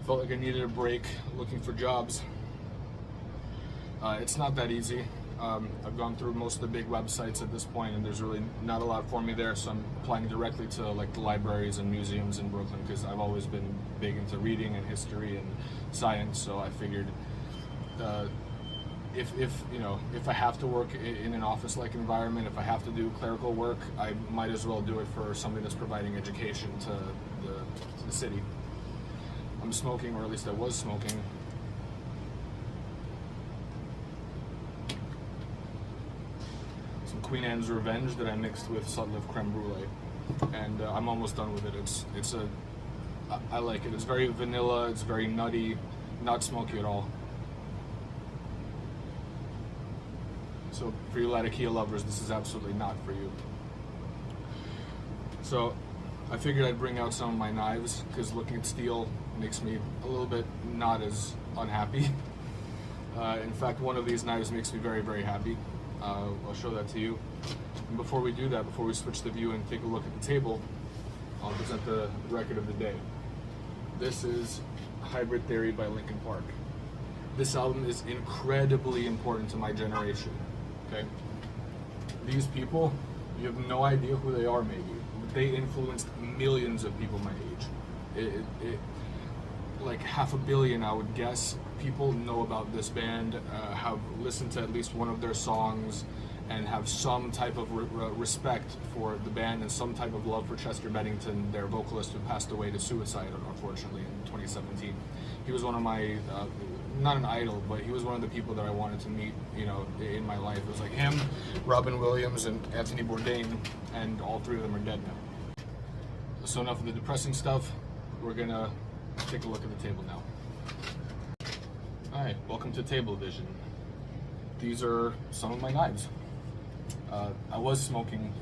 felt like I needed a break looking for jobs. It's not that easy. I've gone through most of the big websites at this point, and there's really not a lot for me there, so I'm applying directly to like the libraries and museums in Brooklyn, because I've always been big into reading and history and science. So I figured if I have to work in an office-like environment, if I have to do clerical work, I might as well do it for somebody that's providing education to the city. I'm smoking, or at least I was smoking. Some Queen Anne's Revenge that I mixed with Sutliff creme brulee, and I'm almost done with it. I like it. It's very vanilla. It's very nutty, not smoky at all. So for you Latakia lovers, this is absolutely not for you. So I figured I'd bring out some of my knives, because looking at steel makes me a little bit not as unhappy. In fact, one of these knives makes me very, very happy. I'll show that to you. And before we do that, before we switch the view and take a look at the table, I'll present the record of the day. This is Hybrid Theory by Linkin Park. This album is incredibly important to my generation. Okay, these people, you have no idea who they are. Maybe they influenced millions of people my age. Like 500 million, I would guess, people know about this band, have listened to at least one of their songs, and have some type of respect for the band and some type of love for Chester Bennington, their vocalist, who passed away to suicide, unfortunately, in 2017. He was one of my, not an idol, but he was one of the people that I wanted to meet, in my life. It was like him, Robin Williams, and Anthony Bourdain, and all three of them are dead now. So enough of the depressing stuff. We're gonna take a look at the table now. Alright, welcome to Table Vision. These are some of my knives. I was smoking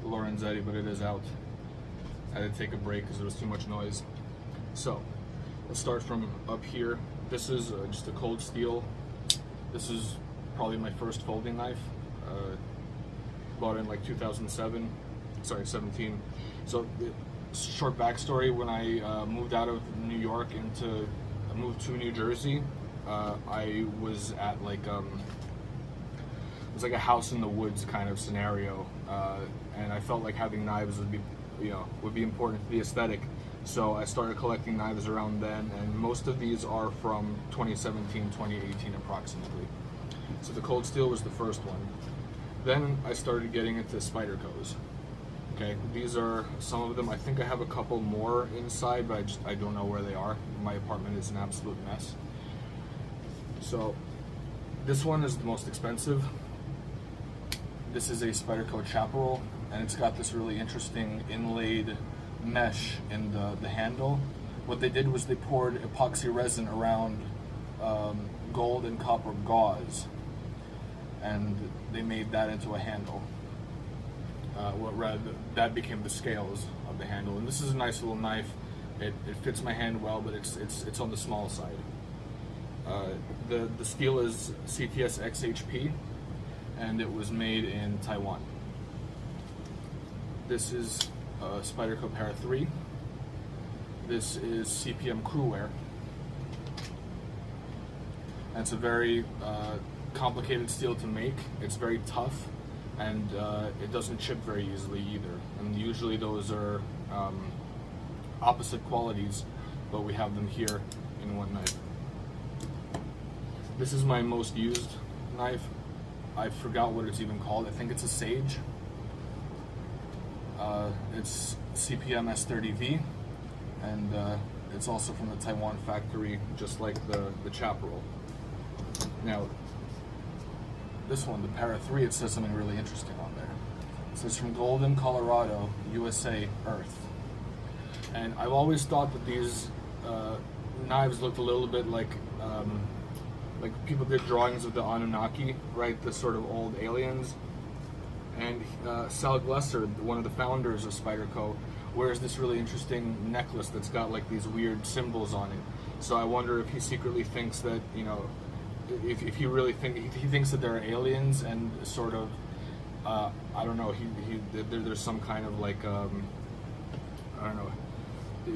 Lorenzetti, but it is out. I had to take a break because there was too much noise. So, let's start from up here. This is just a cold steel. This is probably my first folding knife. Bought it in like 2007, sorry, 17. So, short backstory, when I moved out of New York moved to New Jersey, I was at like, it was like a house in the woods kind of scenario, and I felt like having knives would be important to the aesthetic. So I started collecting knives around then, and most of these are from 2017, 2018 approximately. So the cold steel was the first one. Then I started getting into Spydercos. Okay, these are some of them. I think I have a couple more inside, but I don't know where they are. My apartment is an absolute mess. So this one is the most expensive. This is a Spyderco Chaparral, and it's got this really interesting inlaid mesh in the handle. What they did was they poured epoxy resin around gold and copper gauze, and they made that into a handle. That became the scales of the handle, and this is a nice little knife. It fits my hand well, but it's on the small side. The steel is CTS XHP, and it was made in Taiwan. This is Spyderco Para 3. This is CPM Crewwear. And it's a very complicated steel to make. It's very tough, and it doesn't chip very easily either. And usually those are opposite qualities, but we have them here in one knife. This is my most used knife. I forgot what it's even called. I think it's a Sage. It's CPM S30V, and it's also from the Taiwan factory, just like the Chaparral. Now, this one, the Para 3, it says something really interesting on there. It says from Golden, Colorado, USA, Earth. And I've always thought that these knives looked a little bit like people did drawings of the Anunnaki, right? The sort of old aliens. And Sal Glesser, one of the founders of Spyderco, wears this really interesting necklace that's got like these weird symbols on it. So I wonder if he secretly thinks that, if he really he thinks that there are aliens, and sort of, I don't know, there's some kind of like, I don't know,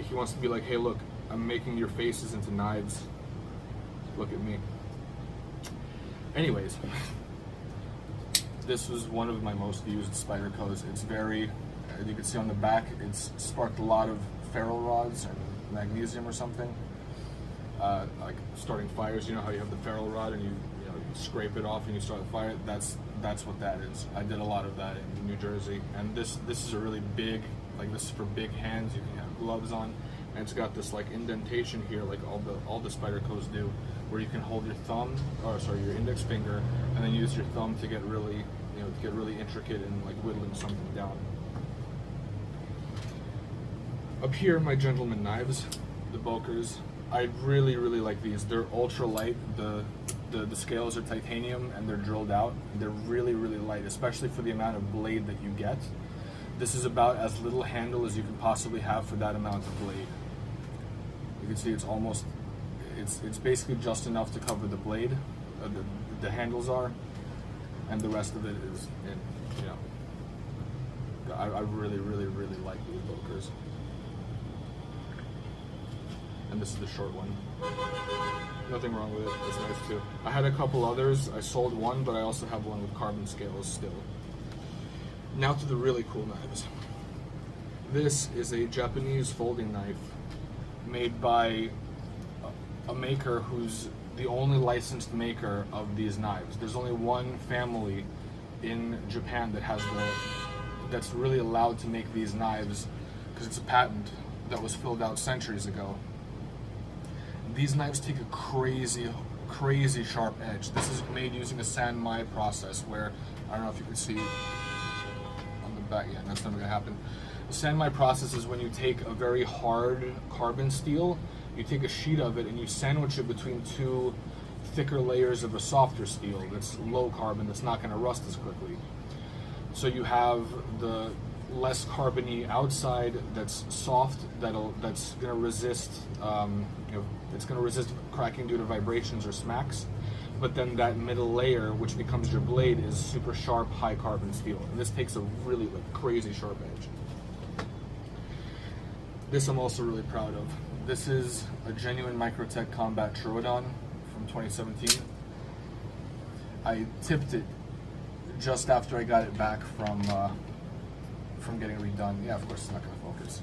he wants to be like, hey look, I'm making your faces into knives. Look at me. Anyways, this was one of my most used Spydercos. It's very, as you can see on the back, it's sparked a lot of ferro rods and magnesium or something. Like starting fires, you know how you have the ferro rod and you scrape it off and you start a fire? That's what that is. I did a lot of that in New Jersey, and this is a really big, like this is for big hands. You can have gloves on, and it's got this like indentation here, like all the Spydercos do, where you can hold your thumb, or sorry, your index finger, and then use your thumb to get really, intricate and like whittling something down. Up here, my gentleman knives, the Bokers. I really like these. They're ultra light. The scales are titanium and they're drilled out. They're really light, especially for the amount of blade that you get. This is about as little handle as you can possibly have for that amount of blade. You can see it's basically just enough to cover the blade. The handles are, and the rest of it is, I really like these Bokers. And this is the short one. Nothing wrong with it, it's nice too. I had a couple others, I sold one, but I also have one with carbon scales still. Now to the really cool knives. This is a Japanese folding knife made by a maker who's the only licensed maker of these knives. There's only one family in Japan that's really allowed to make these knives because it's a patent that was filled out centuries ago. These knives take a crazy sharp edge. This is made using a Sanmai process where, I don't know if you can see on the back, yeah, that's never gonna happen. The Sanmai process is when you take a very hard carbon steel, you take a sheet of it and you sandwich it between two thicker layers of a softer steel that's low carbon, that's not gonna rust as quickly. So you have the less carbony outside that's soft, that's gonna resist it's gonna resist cracking due to vibrations or smacks, but then that middle layer, which becomes your blade, is super sharp, high carbon steel, and this takes a really crazy sharp edge. This I'm also really proud of. This is a genuine Microtech Combat Troodon from 2017. I tipped it just after I got it back from getting redone. Yeah, of course it's not going to focus.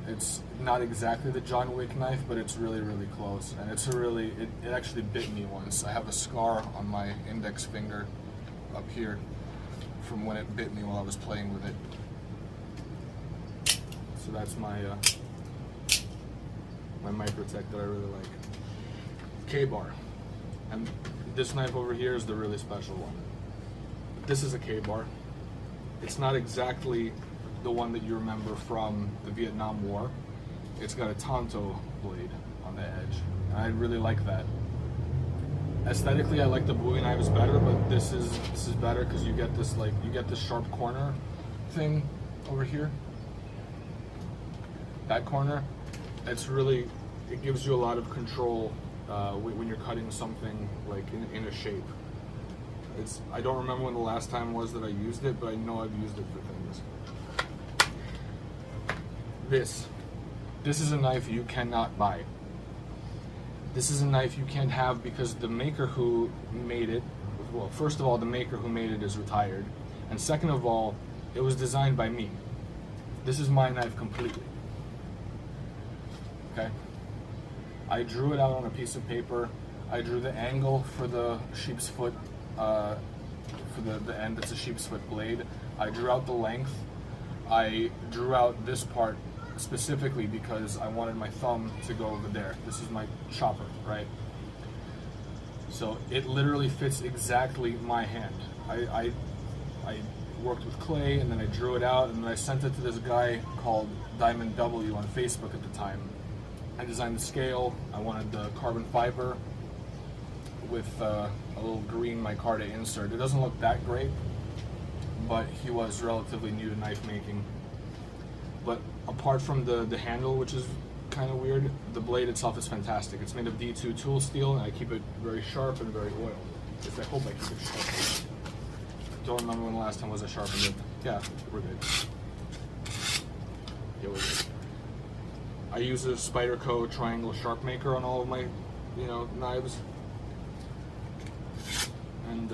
It's not exactly the John Wick knife, but it's really close. And it's it actually bit me once. I have a scar on my index finger up here from when it bit me while I was playing with it. So that's my my Microtech that I really like. K-bar. And this knife over here is the really special one. This is a K-bar. It's not exactly the one that you remember from the Vietnam War. It's got a Tonto blade on the edge, and I really like that. Aesthetically, I like the Bowie knives better, but this is better because you get this sharp corner thing over here. That corner, it gives you a lot of control when you're cutting something like in a shape. I don't remember when the last time was that I used it, but I know I've used it for things. This is a knife you cannot buy. This is a knife you can't have because the maker who made it, well, first of all, the maker who made it is retired, and second of all, it was designed by me. This is my knife completely. Okay? I drew it out on a piece of paper. I drew the angle for the sheep's foot, for the end that's a sheep's foot blade. I drew out the length. I drew out this part specifically because I wanted my thumb to go over there. This is my chopper, right? So it literally fits exactly my hand. I worked with clay and then I drew it out and then I sent it to this guy called Diamond W on Facebook at the time. I designed the scale. I wanted the carbon fiber with a little green micarta insert. It doesn't look that great, but he was relatively new to knife making. But apart from the handle, which is kind of weird, the blade itself is fantastic. It's made of D2 tool steel, and I keep it very sharp and very oiled. At least I hope I keep it sharp. Don't remember when the last time was I sharpened it. Yeah, we're good. Yeah, we're good. I use a Spyderco triangle sharp maker on all of my, knives, and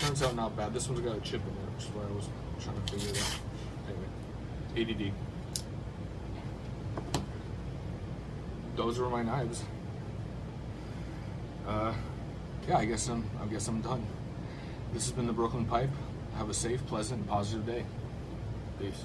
turns out not bad. This one's got a chip in it, which is why I was trying to figure it out. Anyway, ADD. Those were my knives. Yeah, I guess I'm done. This has been the Brooklyn Pipe. Have a safe, pleasant, and positive day. Peace.